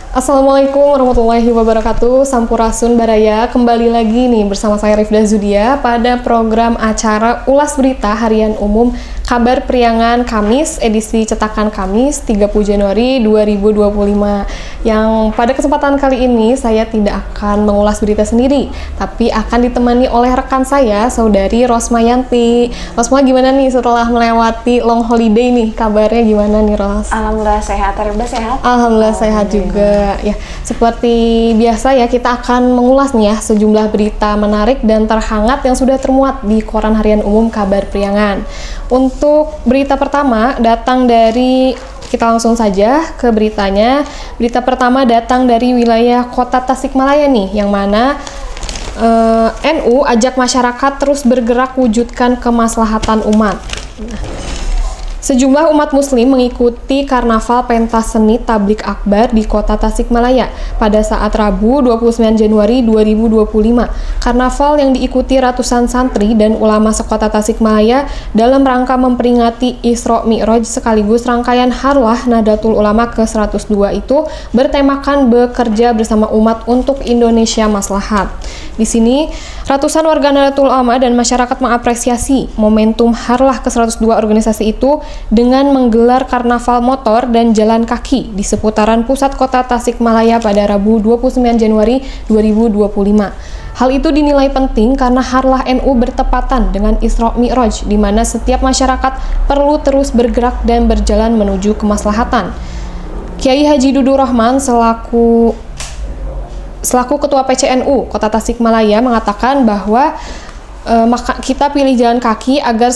Assalamualaikum warahmatullahi wabarakatuh. Sampurasun Baraya, kembali lagi nih bersama saya Rifda Zudia pada program acara Ulas Berita Harian Umum Kabar Priangan Kamis edisi cetakan Kamis 30 Januari 2025. Yang pada kesempatan kali ini saya tidak akan mengulas berita sendiri, tapi akan ditemani oleh rekan saya, Saudari Rosmayanti. Rosma, gimana nih setelah melewati long holiday nih? Kabarnya gimana nih, Ros? Alhamdulillah sehat. Rifda sehat? Alhamdulillah sehat juga. Ya, seperti biasa ya, kita akan mengulas nih ya sejumlah berita menarik dan terhangat yang sudah termuat di koran harian umum Kabar Priangan. Untuk berita pertama datang dari, kita langsung saja ke beritanya. Berita pertama datang dari wilayah Kota Tasikmalaya nih, yang mana NU ajak masyarakat terus bergerak wujudkan kemaslahatan umat. Sejumlah umat muslim mengikuti karnaval pentas seni Tablik Akbar di Kota Tasikmalaya pada saat Rabu 29 Januari 2025. Karnaval yang diikuti ratusan santri dan ulama sekota Tasikmalaya dalam rangka memperingati Isra Mi'raj sekaligus rangkaian Harlah Nahdlatul Ulama ke-102 itu bertemakan bekerja bersama umat untuk Indonesia Maslahat. Di sini, ratusan warga Nahdlatul Ulama dan masyarakat mengapresiasi momentum Harlah ke-102 organisasi itu dengan menggelar karnaval motor dan jalan kaki di seputaran pusat kota Tasikmalaya pada Rabu 29 Januari 2025. Hal itu dinilai penting karena Harlah NU bertepatan dengan Isra Mi'raj, di mana setiap masyarakat perlu terus bergerak dan berjalan menuju kemaslahatan. Kiai Haji Dudu Rahman selaku Ketua PCNU Kota Tasikmalaya mengatakan bahwa maka kita pilih jalan kaki agar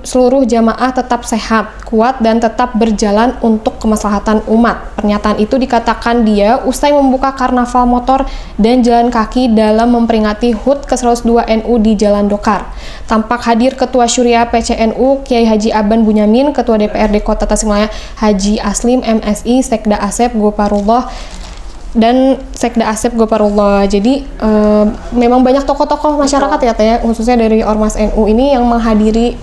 seluruh jamaah tetap sehat, kuat, dan tetap berjalan untuk kemaslahatan umat. Pernyataan itu dikatakan dia usai membuka karnaval motor dan jalan kaki dalam memperingati HUT ke-102 NU di Jalan Dokar. Tampak hadir Ketua Syuriah PCNU Kiai Haji Aban Bunyamin, Ketua DPRD Kota Tasikmalaya Haji Aslim MSI, Sekda Asep Goparullah, dan Sekda Asep Goparullah. Jadi memang banyak tokoh-tokoh masyarakat ya Teh, khususnya dari Ormas NU ini yang menghadiri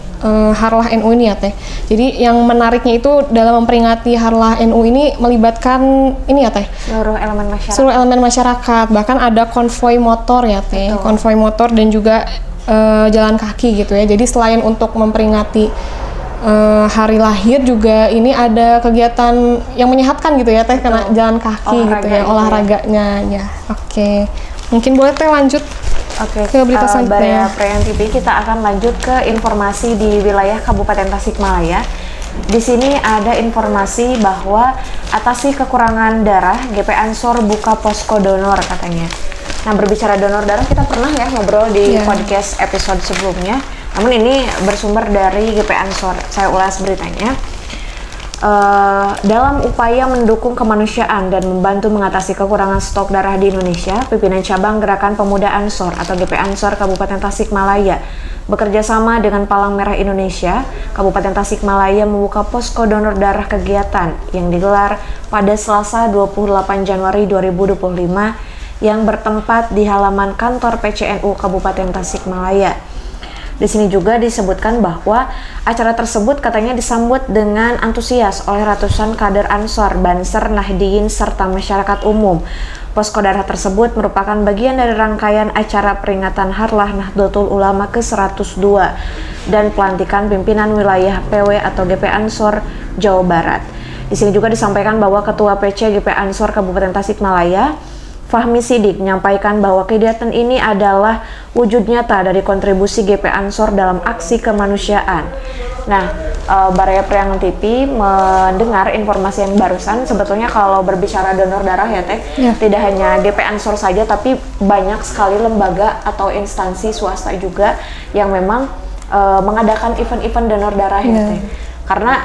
Harlah NU ini ya Teh. Jadi yang menariknya itu dalam memperingati Harlah NU ini melibatkan ini ya Teh, seluruh elemen masyarakat. Bahkan ada konvoi motor ya Teh, konvoi motor dan juga jalan kaki gitu ya. Jadi selain untuk memperingati hari lahir juga ini ada kegiatan yang menyehatkan gitu ya Teh, kena jalan kaki gitu ya, olahraganya ya. Oke. Mungkin boleh Teh lanjut ke berita selanjutnya. Priangan TV, kita akan lanjut ke informasi di wilayah Kabupaten Tasikmalaya. Di sini ada informasi bahwa atasi kekurangan darah, GP Ansor buka posko donor katanya. Nah, berbicara donor darah, kita pernah ya ngobrol di podcast episode sebelumnya. Namun ini bersumber dari GP Ansor. Saya ulas beritanya. Dalam upaya mendukung kemanusiaan dan membantu mengatasi kekurangan stok darah di Indonesia, pimpinan cabang Gerakan Pemuda Ansor atau GP Ansor Kabupaten Tasikmalaya bekerja sama dengan Palang Merah Indonesia, Kabupaten Tasikmalaya membuka posko donor darah kegiatan yang digelar pada Selasa 28 Januari 2025 yang bertempat di halaman kantor PCNU Kabupaten Tasikmalaya. Di sini juga disebutkan bahwa acara tersebut katanya disambut dengan antusias oleh ratusan kader Ansor, Banser, Nahdiyin, serta masyarakat umum. Posko darah tersebut merupakan bagian dari rangkaian acara peringatan Harlah Nahdlatul Ulama ke-102 dan pelantikan pimpinan wilayah PW atau GP Ansor Jawa Barat. Di sini juga disampaikan bahwa Ketua PC GP Ansor Kabupaten Tasikmalaya Fahmi Sidik menyampaikan bahwa kegiatan ini adalah wujud nyata dari kontribusi GP Ansor dalam aksi kemanusiaan. Nah, Baraya Priangan TV mendengar informasi yang barusan. Sebetulnya kalau berbicara donor darah ya Teh, tidak hanya GP Ansor saja, tapi banyak sekali lembaga atau instansi swasta juga yang memang mengadakan event-event donor darah ya Teh. Karena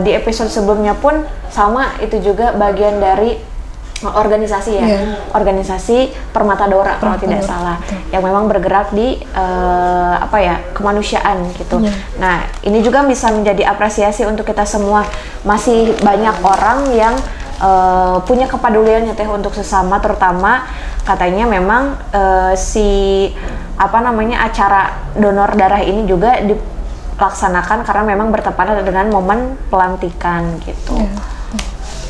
di episode sebelumnya pun sama, itu juga bagian dari organisasi ya, organisasi Permata Dora kalau tidak salah, yang memang bergerak di kemanusiaan gitu. Nah, ini juga bisa menjadi apresiasi untuk kita semua. Masih banyak orang yang punya kepedulian ya Teh untuk sesama, terutama katanya memang acara donor darah ini juga dilaksanakan karena memang bertepatan dengan momen pelantikan gitu.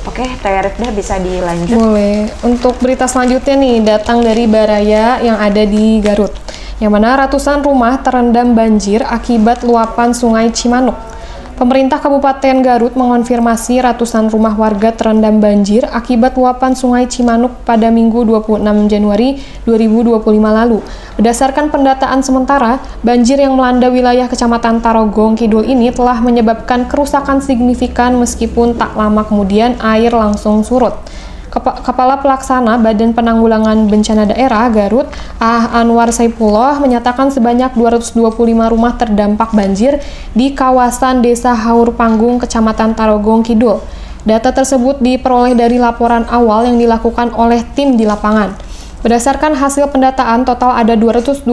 Oke, Teh Rifda bisa dilanjut. Boleh. Untuk berita selanjutnya nih, datang dari Baraya yang ada di Garut, yang mana ratusan rumah terendam banjir akibat luapan Sungai Cimanuk. Pemerintah Kabupaten Garut mengonfirmasi ratusan rumah warga terendam banjir akibat luapan Sungai Cimanuk pada Minggu 26 Januari 2025 lalu. Berdasarkan pendataan sementara, banjir yang melanda wilayah Kecamatan Tarogong Kidul ini telah menyebabkan kerusakan signifikan meskipun tak lama kemudian air langsung surut. Kepala Pelaksana Badan Penanggulangan Bencana Daerah Garut, Anwar Saipullah, menyatakan sebanyak 225 rumah terdampak banjir di kawasan Desa Haur Panggung, Kecamatan Tarogong Kidul. Data tersebut diperoleh dari laporan awal yang dilakukan oleh tim di lapangan. Berdasarkan hasil pendataan, total ada 225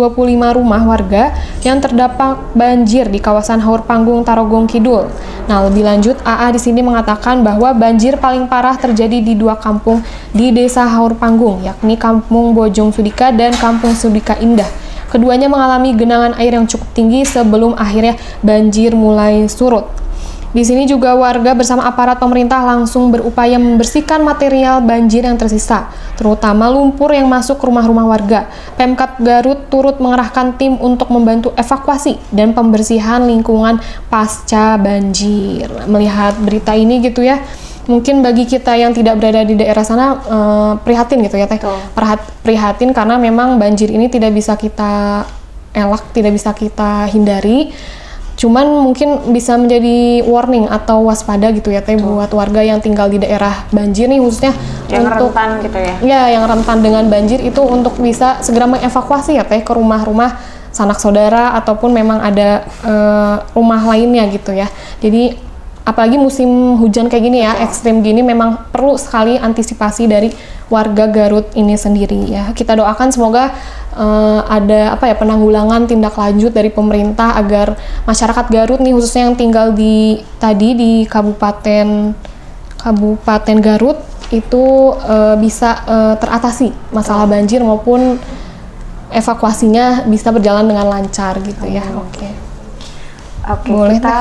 rumah warga yang terdampak banjir di kawasan Haur Panggung, Tarogong Kidul. Nah, lebih lanjut, AA di sini mengatakan bahwa banjir paling parah terjadi di 2 kampung di Desa Haur Panggung, yakni Kampung Bojong Sudika dan Kampung Sudika Indah. Keduanya mengalami genangan air yang cukup tinggi sebelum akhirnya banjir mulai surut. Di sini juga warga bersama aparat pemerintah langsung berupaya membersihkan material banjir yang tersisa, terutama lumpur yang masuk ke rumah-rumah warga. Pemkab Garut turut mengerahkan tim untuk membantu evakuasi dan pembersihan lingkungan pasca banjir. Melihat berita ini gitu ya, mungkin bagi kita yang tidak berada di daerah sana prihatin gitu ya Teh. Prihatin karena memang banjir ini tidak bisa kita elak, tidak bisa kita hindari. Cuman mungkin bisa menjadi warning atau waspada gitu ya Teh buat warga yang tinggal di daerah banjir nih, khususnya yang untuk rentan gitu ya. Ya, yang rentan dengan banjir itu untuk bisa segera mengevakuasi ya Teh ke rumah-rumah sanak saudara ataupun memang ada rumah lainnya gitu ya. Jadi apalagi musim hujan kayak gini ya, ekstrim gini, memang perlu sekali antisipasi dari warga Garut ini sendiri ya. Kita doakan semoga ada penanggulangan tindak lanjut dari pemerintah agar masyarakat Garut nih, khususnya yang tinggal di Kabupaten Garut itu bisa teratasi masalah banjir maupun evakuasinya bisa berjalan dengan lancar gitu ya. Oke, boleh, kita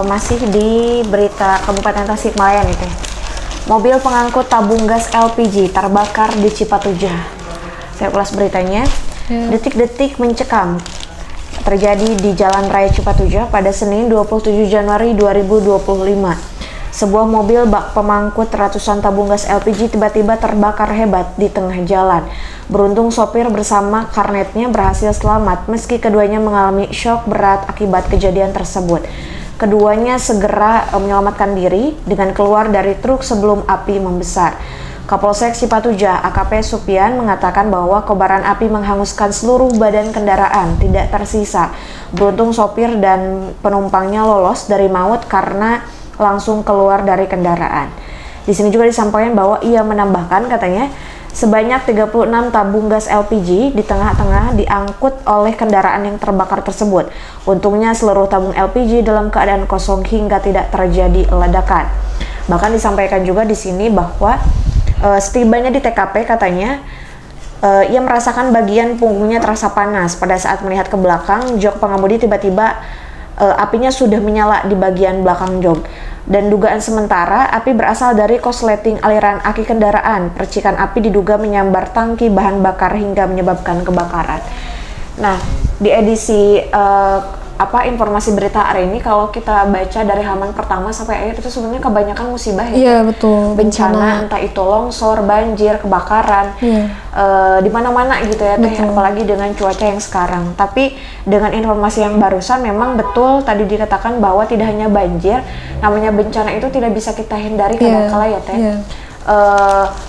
masih di berita Kabupaten Tasikmalaya nih Teh. Mobil pengangkut tabung gas LPG terbakar di Cipatujah. Saya ulas beritanya. Detik-detik mencekam terjadi di Jalan Raya Cipatujah pada Senin 27 Januari 2025. Sebuah mobil bak pemangkut ratusan tabung gas LPG tiba-tiba terbakar hebat di tengah jalan. Beruntung sopir bersama karnetnya berhasil selamat meski keduanya mengalami syok berat akibat kejadian tersebut. Keduanya segera menyelamatkan diri dengan keluar dari truk sebelum api membesar. Kapolsek Cipatujah AKP Supian mengatakan bahwa kobaran api menghanguskan seluruh badan kendaraan, tidak tersisa. Beruntung sopir dan penumpangnya lolos dari maut karena langsung keluar dari kendaraan. Di sini juga disampaikan bahwa ia menambahkan katanya sebanyak 36 tabung gas LPG di tengah-tengah diangkut oleh kendaraan yang terbakar tersebut. Untungnya seluruh tabung LPG dalam keadaan kosong hingga tidak terjadi ledakan. Bahkan disampaikan juga di sini bahwa setibanya di TKP katanya ia merasakan bagian punggungnya terasa panas. Pada saat melihat ke belakang, jok pengemudi tiba-tiba apinya sudah menyala di bagian belakang jok. Dan dugaan sementara api berasal dari korsleting aliran aki kendaraan. Percikan api diduga menyambar tangki bahan bakar hingga menyebabkan kebakaran. Nah, di edisi informasi berita hari ini, kalau kita baca dari halaman pertama sampai akhir itu sebenarnya kebanyakan musibah ya. Iya, betul. Bencana, entah itu longsor, banjir, kebakaran, di mana-mana gitu ya Teh, apalagi dengan cuaca yang sekarang. Tapi dengan informasi yang barusan memang betul tadi dikatakan bahwa tidak hanya banjir, namanya bencana itu tidak bisa kita hindari kadang-kala ya Teh.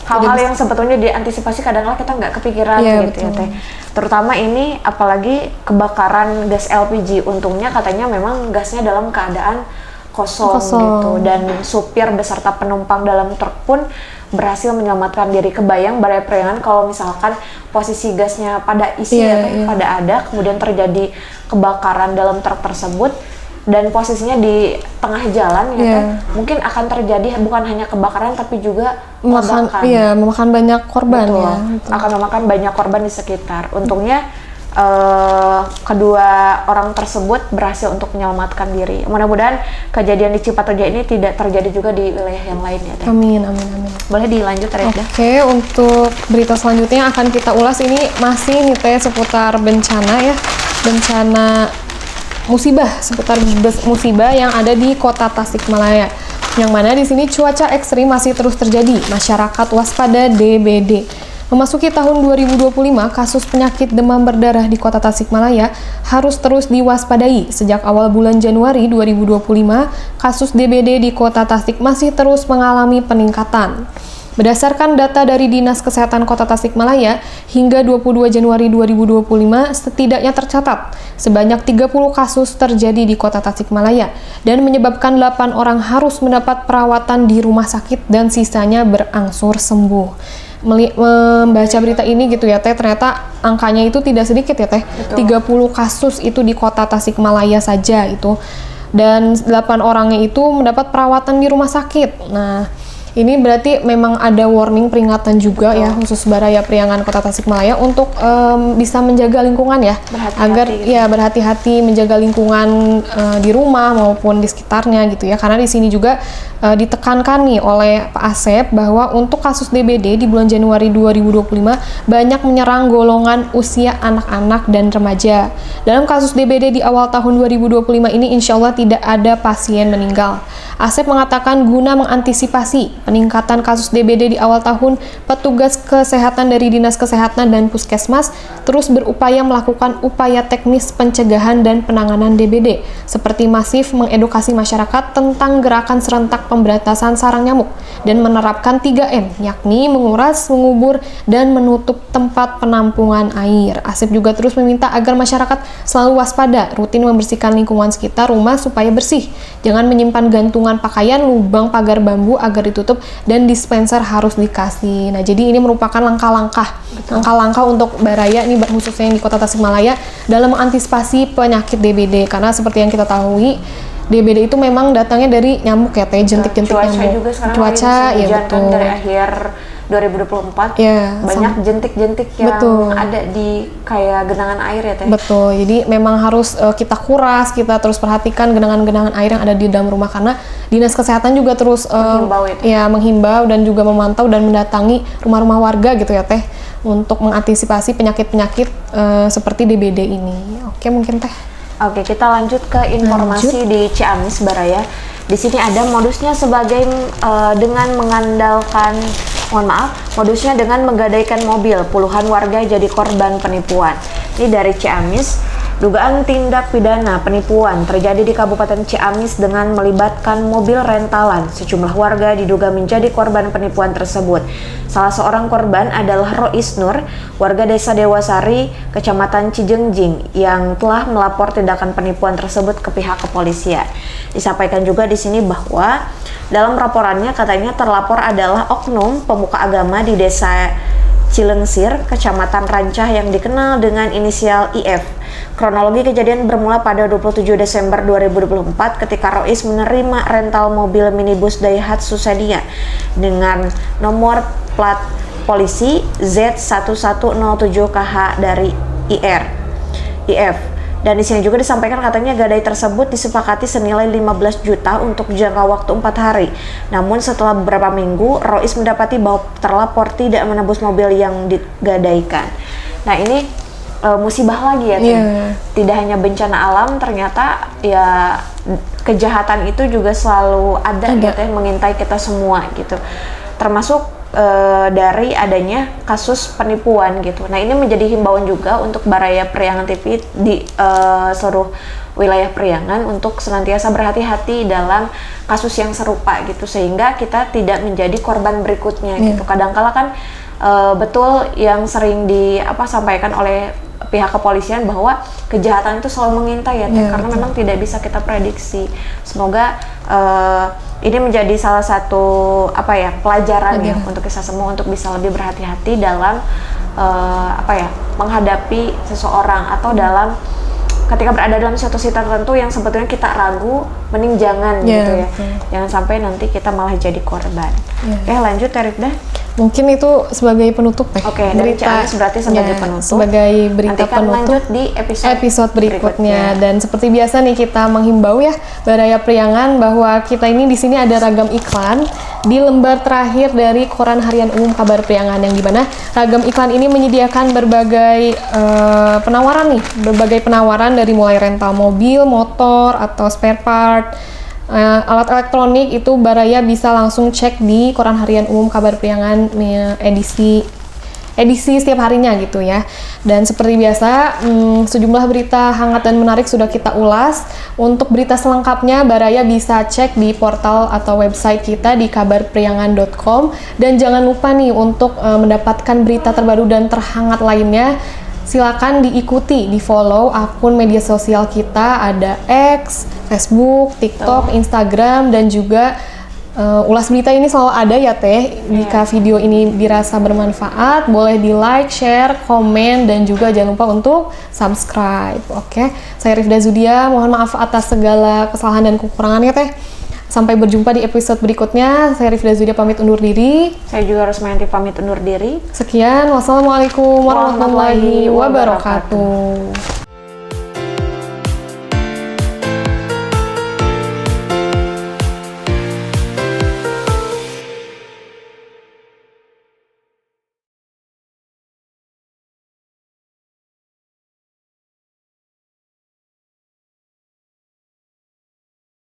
Hal-hal yang sebetulnya diantisipasi kadang-kala kita nggak kepikiran gitu ya Teh. Terutama ini apalagi kebakaran gas LPG. Untungnya katanya memang gasnya dalam keadaan kosong gitu, dan supir beserta penumpang dalam truk pun berhasil menyelamatkan diri. Kebayang Balai Priangan kalau misalkan posisi gasnya pada isi pada ada, kemudian terjadi kebakaran dalam truk tersebut dan posisinya di tengah jalan mungkin akan terjadi bukan hanya kebakaran tapi juga memakan banyak korban. Akan memakan banyak korban di sekitar. Untungnya kedua orang tersebut berhasil untuk menyelamatkan diri. Mudah-mudahan kejadian di Cipatujah ini tidak terjadi juga di wilayah yang lain ya Teh. Amin, amin, amin. Boleh dilanjut Reda? Oke, untuk berita selanjutnya akan kita ulas ini masih nih Teh seputar bencana ya. Bencana musibah, seputar musibah yang ada di Kota Tasikmalaya. Yang mana di sini cuaca ekstrim masih terus terjadi. Masyarakat waspada DBD. Memasuki tahun 2025, kasus penyakit demam berdarah di Kota Tasikmalaya harus terus diwaspadai. Sejak awal bulan Januari 2025, kasus DBD di Kota Tasik masih terus mengalami peningkatan. Berdasarkan data dari Dinas Kesehatan Kota Tasikmalaya, hingga 22 Januari 2025 setidaknya tercatat sebanyak 30 kasus terjadi di Kota Tasikmalaya dan menyebabkan 8 orang harus mendapat perawatan di rumah sakit dan sisanya berangsur sembuh. Membaca berita ini gitu ya Teh, ternyata angkanya itu tidak sedikit ya Teh. Betul. 30 kasus itu di Kota Tasikmalaya saja itu. Dan 8 orangnya itu mendapat perawatan di rumah sakit. Nah, ini berarti memang ada warning peringatan juga. Betul. Ya khusus Baraya Priangan Kota Tasikmalaya untuk bisa menjaga lingkungan ya, agar gitu. Ya berhati-hati menjaga lingkungan di rumah maupun di sekitarnya gitu ya, karena di sini juga ditekankan nih oleh Pak Asep bahwa untuk kasus DBD di bulan Januari 2025 banyak menyerang golongan usia anak-anak dan remaja. Dalam kasus DBD di awal tahun 2025 ini insya Allah tidak ada pasien meninggal. Asep mengatakan guna mengantisipasi peningkatan kasus DBD di awal tahun, petugas kesehatan dari Dinas Kesehatan dan Puskesmas terus berupaya melakukan upaya teknis pencegahan dan penanganan DBD, seperti masif mengedukasi masyarakat tentang gerakan serentak pemberantasan sarang nyamuk dan menerapkan 3M, yakni menguras, mengubur, dan menutup tempat penampungan air. Asep juga terus meminta agar masyarakat selalu waspada, rutin membersihkan lingkungan sekitar rumah supaya bersih. Jangan menyimpan gantungan pakaian, lubang pagar bambu agar ditutup, dan dispenser harus dikasih. Nah, jadi ini merupakan langkah-langkah untuk Baraya ini khususnya yang di Kota Tasikmalaya dalam mengantisipasi penyakit DBD, karena seperti yang kita tahu DBD itu memang datangnya dari nyamuk ya Teh, jentik-jentik nyamuk. Cuaca juga sekarang cuaca ya betul. Dari akhir 2024 ya, banyak jentik-jentik yang betul. Ada di kayak genangan air ya Teh. Betul, jadi memang harus kita kuras, kita terus perhatikan genangan-genangan air yang ada di dalam rumah, karena Dinas Kesehatan juga terus menghimbau dan juga memantau dan mendatangi rumah-rumah warga gitu ya Teh, untuk mengantisipasi penyakit-penyakit seperti DBD ini. Oke, mungkin Teh. Oke, kita lanjut ke informasi di Ciamis Baraya. Di sini ada modusnya modusnya dengan menggadaikan mobil. Puluhan warga jadi korban penipuan. Ini dari Ciamis. Dugaan tindak pidana penipuan terjadi di Kabupaten Ciamis dengan melibatkan mobil rentalan. Sejumlah warga diduga menjadi korban penipuan tersebut. Salah seorang korban adalah Rois Nur, warga Desa Dewasari, Kecamatan Cijengjing, yang telah melapor tindakan penipuan tersebut ke pihak kepolisian. Disampaikan juga di sini bahwa dalam laporannya katanya terlapor adalah oknum pemuka agama di Desa Cilengsir, Kecamatan Rancah yang dikenal dengan inisial IF. Kronologi kejadian bermula pada 27 Desember 2024 ketika Rois menerima rental mobil minibus Daihatsu Sadia dengan nomor plat polisi Z1107KH dari IF. Dan di sini juga disampaikan katanya gadai tersebut disepakati senilai 15 juta untuk jangka waktu 4 hari. Namun setelah beberapa minggu, Rois mendapati bahwa terlapor tidak menebus mobil yang digadaikan. Nah, ini musibah lagi ya, Tidak hanya bencana alam, ternyata ya kejahatan itu juga selalu ada. Gitu ya, mengintai kita semua gitu. Termasuk dari adanya kasus penipuan gitu. Nah, ini menjadi himbauan juga untuk Baraya Priangan TV di seluruh wilayah Priangan untuk senantiasa berhati-hati dalam kasus yang serupa gitu, sehingga kita tidak menjadi korban berikutnya gitu. Kadangkala kan betul yang sering disampaikan oleh pihak kepolisian bahwa kejahatan itu selalu mengintai ya, karena memang tidak bisa kita prediksi. Semoga ini menjadi salah satu pelajaran ya untuk kita semua untuk bisa lebih berhati-hati dalam menghadapi seseorang atau dalam ketika berada dalam situasi tertentu yang sebetulnya kita ragu mending jangan Iya, gitu ya. betul. Jangan sampai nanti kita malah jadi korban. Iya. Lanjut Rifda. Mungkin itu sebagai penutup ya. Oke, dari Ciamis berarti sebagai penutup. Sebagai berita Nanti kan penutup. lanjut di episode berikutnya. Dan seperti biasa nih kita menghimbau ya Baraya Priangan bahwa kita ini di sini ada ragam iklan di lembar terakhir dari Koran Harian Umum Kabar Priangan, yang dimana ragam iklan ini menyediakan berbagai berbagai penawaran dari mulai rental mobil, motor atau spare part. Alat elektronik itu Baraya bisa langsung cek di Koran Harian Umum Kabar Priangan edisi setiap harinya gitu ya. Dan seperti biasa, sejumlah berita hangat dan menarik sudah kita ulas. Untuk berita selengkapnya Baraya bisa cek di portal atau website kita di kabarpriangan.com. Dan jangan lupa nih untuk mendapatkan berita terbaru dan terhangat lainnya, silakan diikuti, di follow akun media sosial kita, ada X, Facebook, TikTok, Instagram, dan juga ulas berita ini selalu ada ya Teh. Jika video ini dirasa bermanfaat, boleh di like, share, komen, dan juga jangan lupa untuk subscribe. Oke, saya Rifda Zudia, mohon maaf atas segala kesalahan dan kekurangannya Teh. Sampai berjumpa di episode berikutnya. Saya Rifda Zudia pamit undur diri. Saya juga Rosmayanti pamit undur diri. Sekian, wassalamualaikum warahmatullahi wabarakatuh.